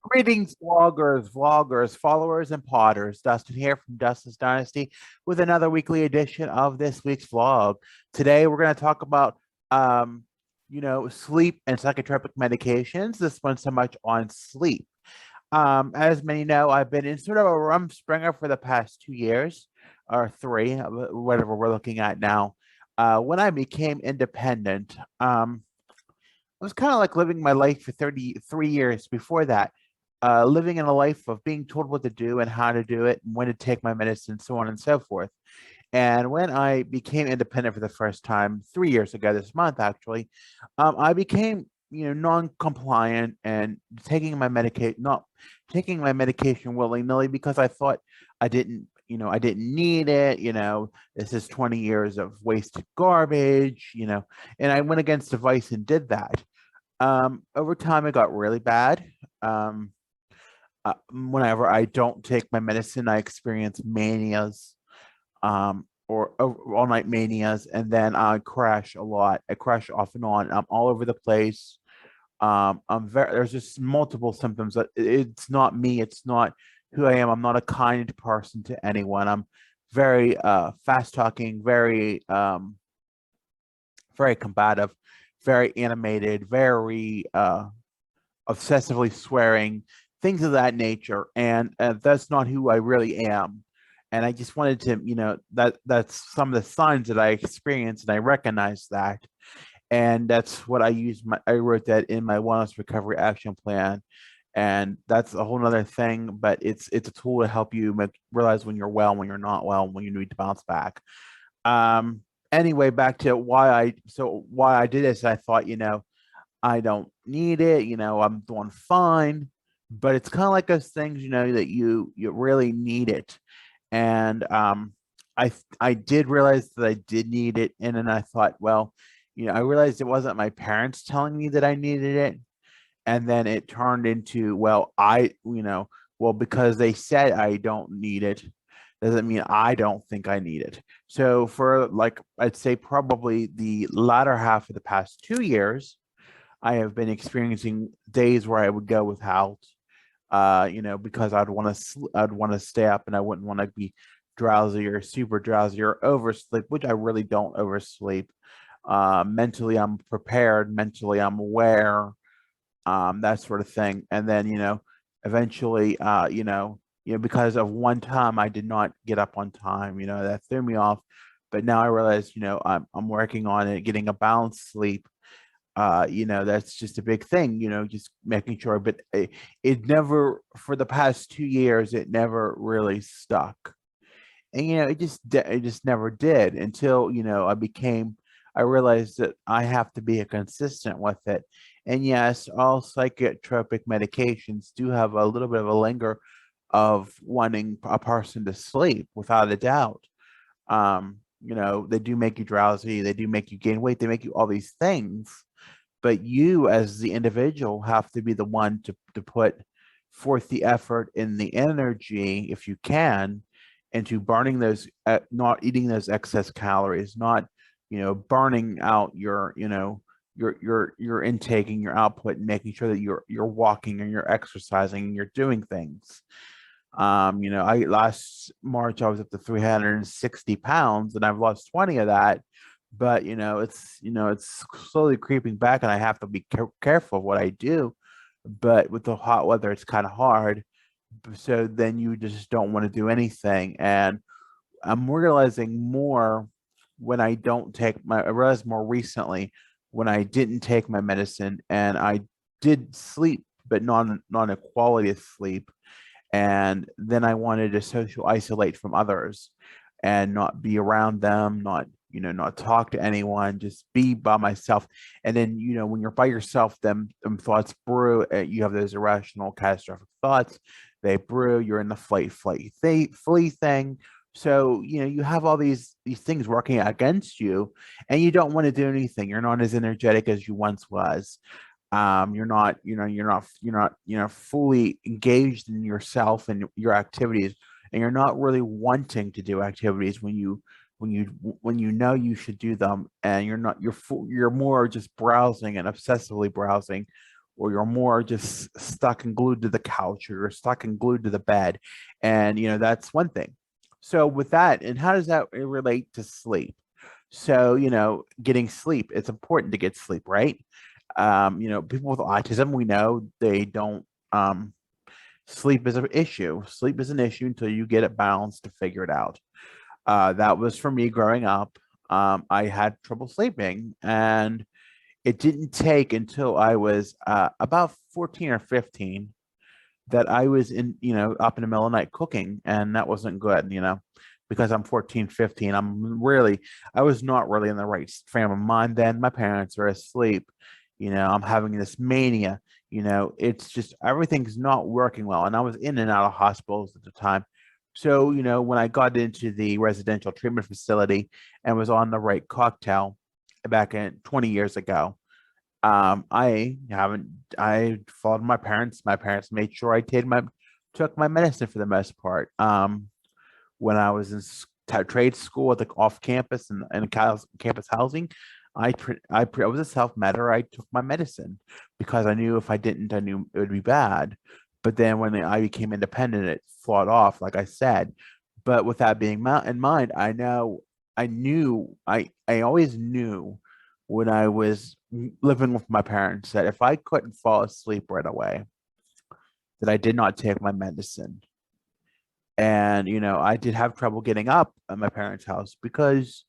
Greetings, vloggers, followers, and potters. Dustin here from Dustin's Dynasty with another weekly edition of this week's vlog. Today, we're going to talk about, um, sleep and psychotropic medications. This one so much on sleep. As many know, I've been in sort of a rumspringer for the past 2 years or three, whatever we're looking at now. When I became independent, I was kind of like living my life for 33 years before that, living in a life of being told what to do and how to do it and when to take my medicine, so on and so forth. And when I became independent for the first time 3 years ago, this month actually, I became non-compliant and not taking my medication willy-nilly because I thought I didn't need it. This is 20 years of wasted garbage. And I went against advice and did that. Over time, it got really bad. Um, Whenever I don't take my medicine, I experience manias, or all night manias, and then I crash a lot. I crash off and on. I'm all over the place. There's just multiple symptoms. It's not me. It's not who I am. I'm not a kind person to anyone. I'm very fast talking, very combative, very animated, very obsessively swearing, things of that nature. And that's not who I really am. And I just wanted to, that's some of the signs that I experienced, and I recognize that. And that's what I wrote that in my wellness recovery action plan. And that's a whole nother thing, but it's a tool to help you realize when you're well, when you're not well, when you need to bounce back. Um, anyway, back to why I did this. I thought, I don't need it. I'm doing fine. But it's kind of like those things, that you really need it. And I did realize that I did need it, and then I thought, well, I realized it wasn't my parents telling me that I needed it, and then it turned into, well, well, because they said I don't need it doesn't mean I don't think I need it. So for, like, I'd say probably the latter half of the past 2 years, I have been experiencing days where I would go without, because I'd want to stay up, and I wouldn't want to be drowsy or super drowsy or oversleep, which I really don't oversleep. Mentally, I'm prepared. Mentally, I'm aware. That sort of thing. And then, eventually, because of one time I did not get up on time, that threw me off. But now I realize, I'm working on it, getting a balanced sleep. That's just a big thing, just making sure. But it never, for the past 2 years, it never really stuck. And it just never did until I realized that I have to be consistent with it. And yes, all psychotropic medications do have a little bit of a linger of wanting a person to sleep, without a doubt. They do make you drowsy, they do make you gain weight, they make you all these things. But you, as the individual, have to be the one to put forth the effort and the energy, if you can, into burning those, not eating those excess calories, not, burning out your intake and your output, and making sure that you're walking and you're exercising and you're doing things. I last March I was up to 360 pounds, and I've lost 20 of that. But it's slowly creeping back, and I have to be careful of what I do. But with the hot weather, it's kind of hard. So then you just don't want to do anything. And I'm realizing more when I don't take my, I realized more recently when I didn't take my medicine, and I did sleep, but not a quality of sleep. And then I wanted to social isolate from others and not be around them, not talk to anyone, just be by myself. And then, when you're by yourself, them thoughts brew. You have those irrational, catastrophic thoughts. They brew. You're in the flee thing. So, you have all these things working against you, and you don't want to do anything. You're not as energetic as you once was. You're not fully engaged in yourself and your activities, and you're not really wanting to do activities when you know you should do them, and you're not you're full, you're more just browsing and obsessively browsing, or you're more just stuck and glued to the couch, or you're stuck and glued to the bed. And, that's one thing. So, with that, and how does that relate to sleep? So, getting sleep, it's important to get sleep, right? People with autism, we know they don't, sleep is an issue. Sleep is an issue until you get it balanced to figure it out. That was for me growing up. I had trouble sleeping, and it didn't take until I was about 14 or 15 that I was up in the middle of the night cooking, and that wasn't good, because I'm 14, 15. I was not really in the right frame of mind then. My parents are asleep. I'm having this mania. It's just everything's not working well. And I was in and out of hospitals at the time. So, when I got into the residential treatment facility and was on the right cocktail back in 20 years ago, I followed my parents. My parents made sure I took my medicine for the most part. When I was in trade school at the off campus and campus housing, I was a self medder. I took my medicine because I knew if I didn't, I knew it would be bad. But then when I became independent, it flawed off, like I said. But with that being in mind, I always knew when I was living with my parents that if I couldn't fall asleep right away, that I did not take my medicine. And, I did have trouble getting up at my parents' house because,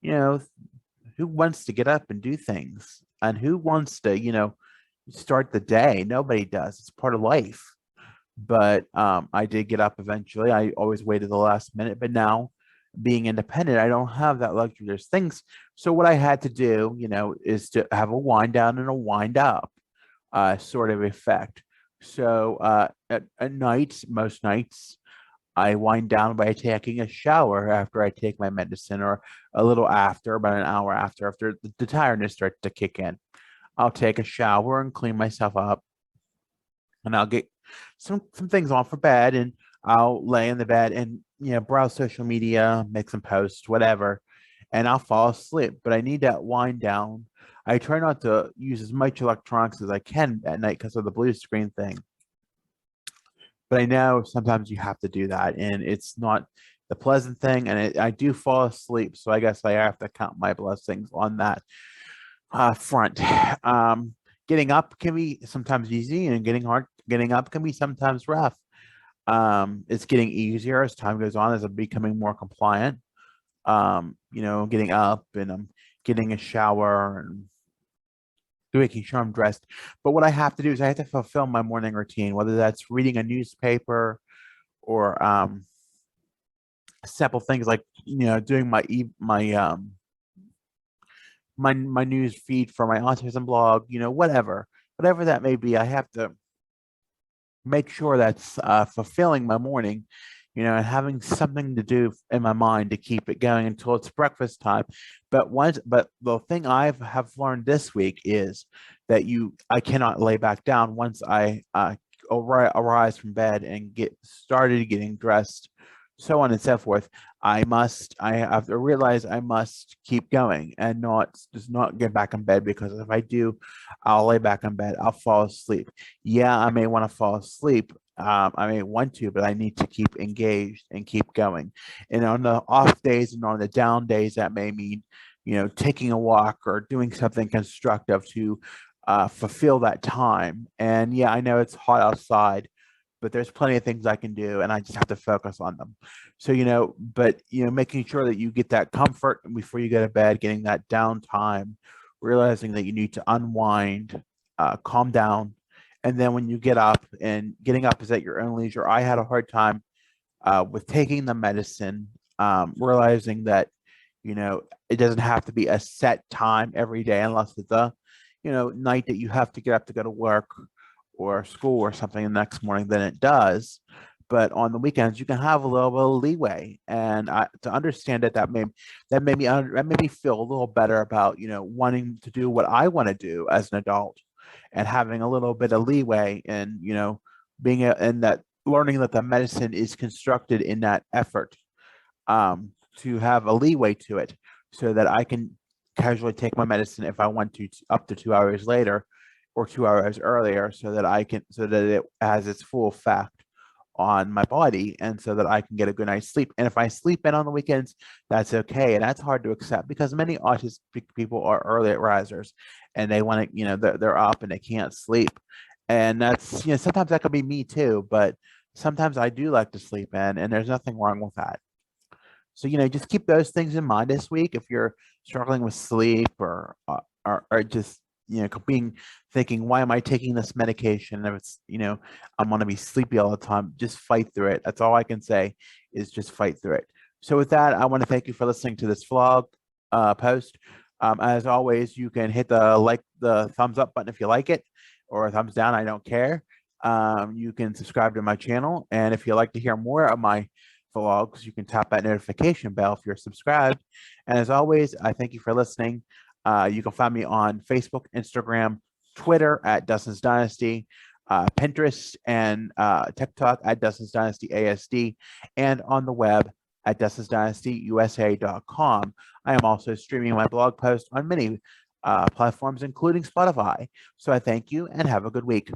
you know, who wants to get up and do things? And who wants to, start the day? Nobody does. It's part of life. But I did get up eventually. I always waited the last minute. But now, being independent, I don't have that luxury. There's things. So what I had to do, is to have a wind down and a wind up sort of effect. So at nights, most nights, I wind down by taking a shower after I take my medicine, or a little after, about an hour after the tiredness starts to kick in. I'll take a shower and clean myself up, and I'll get some things on for bed, and I'll lay in the bed and browse social media, make some posts, whatever, and I'll fall asleep. But I need that wind down. I try not to use as much electronics as I can at night because of the blue screen thing. But I know sometimes you have to do that, and it's not the pleasant thing. And I do fall asleep, so I guess I have to count my blessings on that front. Getting up can be sometimes easy, and getting up can be sometimes rough. It's getting easier as time goes on, as I'm becoming more compliant. Getting up, and I'm getting a shower and making sure I'm dressed. But what I have to do is I have to fulfill my morning routine, whether that's reading a newspaper or simple things like doing my news feed for my autism blog, whatever that may be. I have to make sure that's fulfilling my morning, and having something to do in my mind to keep it going until it's breakfast time. But the thing have learned this week is that I cannot lay back down once I arise from bed and get started getting dressed, so on and so forth. I have to realize I must keep going and not get back in bed, because if I do, I'll lay back in bed, I'll fall asleep. Yeah, I may want to fall asleep. I may want to, but I need to keep engaged and keep going. And on the off days and on the down days, that may mean, taking a walk or doing something constructive to fulfill that time. And yeah, I know it's hot outside, but there's plenty of things I can do, and I just have to focus on them. So, making sure that you get that comfort before you go to bed, getting that downtime, realizing that you need to unwind, calm down. And then when you get up, and getting up is at your own leisure. I had a hard time with taking the medicine, realizing that, it doesn't have to be a set time every day, unless it's a, night that you have to get up to go to work or school or something the next morning, then it does. But on the weekends, you can have a little bit of leeway, and to understand it, that made me feel a little better about wanting to do what I want to do as an adult, and having a little bit of leeway, and and that learning that the medicine is constructed in that effort, to have a leeway to it, so that I can casually take my medicine if I want to, up to 2 hours later, or 2 hours earlier so that it has its full effect on my body and so that I can get a good night's sleep. And if I sleep in on the weekends, that's okay. And that's hard to accept because many autistic people are early risers and they want to, they're up and they can't sleep. And that's, sometimes that could be me too, but sometimes I do like to sleep in and there's nothing wrong with that. So, just keep those things in mind this week if you're struggling with sleep or just, being thinking, why am I taking this medication? If it's, I'm going to be sleepy all the time, just fight through it. That's all I can say is just fight through it. So with that, I want to thank you for listening to this vlog post. As always, you can hit the thumbs up button if you like it, or a thumbs down. I don't care. You can subscribe to my channel. And if you'd like to hear more of my vlogs, you can tap that notification bell if you're subscribed. And as always, I thank you for listening. You can find me on Facebook, Instagram, Twitter at Dustin's Dynasty, Pinterest and TikTok at Dustin's Dynasty ASD, and on the web at DustinsDynastyUSA.com. I am also streaming my blog post on many platforms, including Spotify. So I thank you and have a good week.